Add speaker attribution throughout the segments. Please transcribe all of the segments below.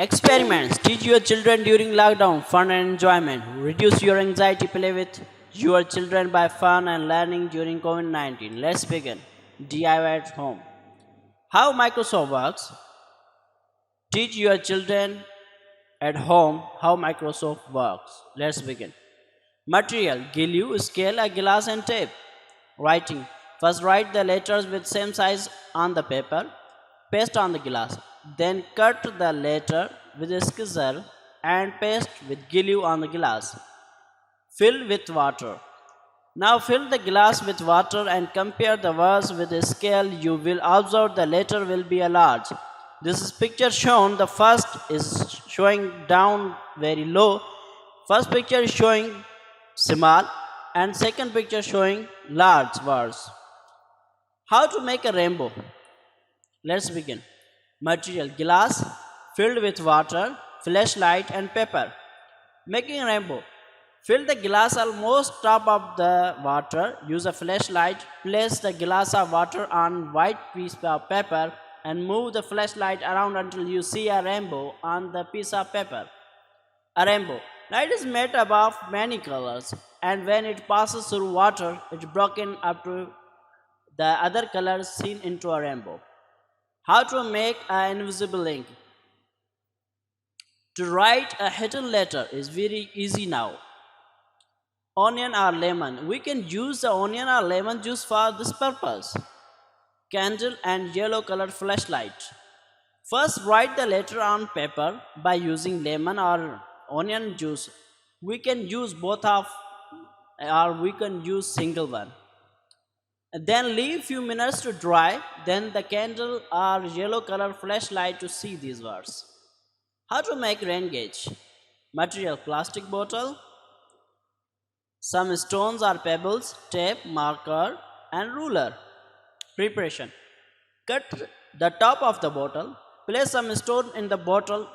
Speaker 1: Experiments. Teach your children during lockdown. Fun and enjoyment. Reduce your anxiety. Play with your children by fun and learning during COVID 19. Let's begin. DIY at home. How Microsoft works. Teach your children at home how Microsoft works. Let's begin. Material. Glue, scale, a glass and tape. Writing. First write the letters with same size on the paper. Paste on the glass. Then cut the letter with a scissor and paste with glue on the glass. Fill with water. Now fill the glass with water and compare the words with a scale. You will observe the letter will be a large. This is picture shown. The first is showing down very low. First picture is showing small and second picture showing large words. How to make a rainbow? Let's begin. Material glass filled with water, flashlight and paper. Making a rainbow. Fill the glass almost top of the water. Use a flashlight. Place the glass of water on white piece of paper and move the flashlight around until you see a rainbow on the piece of paper. A rainbow. Light is made up of many colors, and when it passes through water, it's broken up to the other colors seen into a rainbow. How to make an invisible ink? To write a hidden letter is very easy now. Onion or lemon. We can use the onion or lemon juice for this purpose. Candle and yellow colored flashlight. First write the letter on paper by using lemon or onion juice. We can use both of or we can use single one. Then leave few minutes to dry, then the candle or yellow color flashlight to see these words. How to make rain gauge? Material plastic bottle, some stones or pebbles, tape, marker and ruler. Preparation. Cut the top of the bottle, place some stone in the bottom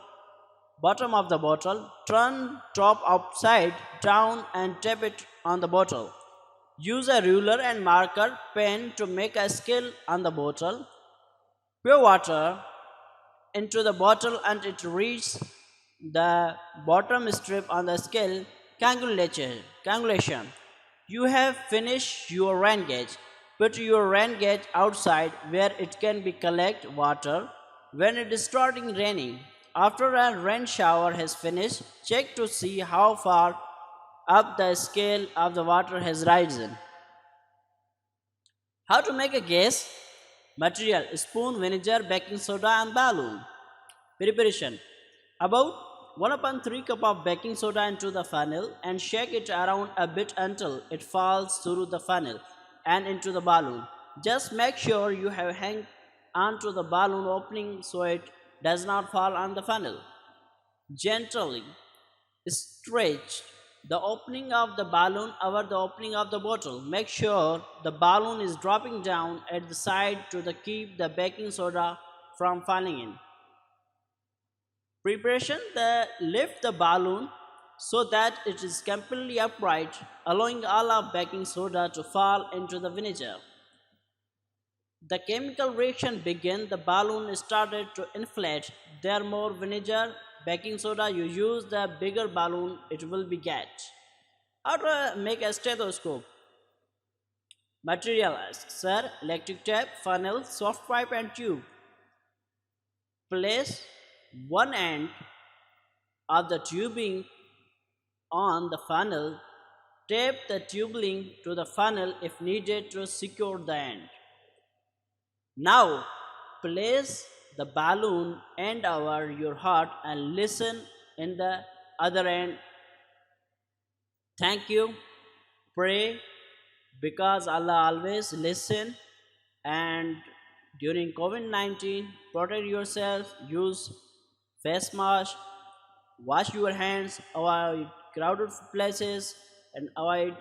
Speaker 1: of the bottle, turn top upside down and tape it on the bottle. Use a ruler and marker pen to make a scale on the bottle. Pour water into the bottle and it reaches the bottom strip on the scale. Cangulation. You have finished your rain gauge. Put your rain gauge outside where it can be collect water when it is starting raining. After a rain shower has finished, check to see how far up the scale of the water has risen. How to make a gas? Material spoon, vinegar, baking soda and balloon. Preparation. About 1/3 cup of baking soda into the funnel and shake it around a bit until it falls through the funnel and into the balloon. Just make sure you have hang onto the balloon opening so it does not fall on the funnel. Gently stretch the opening of the balloon over the opening of the bottle. Make sure the balloon is dropping down at the side to keep the baking soda from falling in. Preparation. Lift the balloon so that it is completely upright, allowing all of baking soda to fall into the vinegar. The chemical reaction began. The balloon started to inflate. There more vinegar, baking soda. You use the bigger balloon, it will be get. How to make a stethoscope? Material: sir, electric tape, funnel, soft pipe and tube. Place one end of the tubing on the funnel. Tape the tubing to the funnel if needed to secure the end. Now place the balloon end over your heart and listen in the other end. Thank you. Pray because Allah always listen. And during COVID-19, protect yourself. Use face mask. Wash your hands. Avoid crowded places and avoid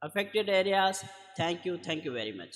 Speaker 1: affected areas. Thank you. Thank you very much.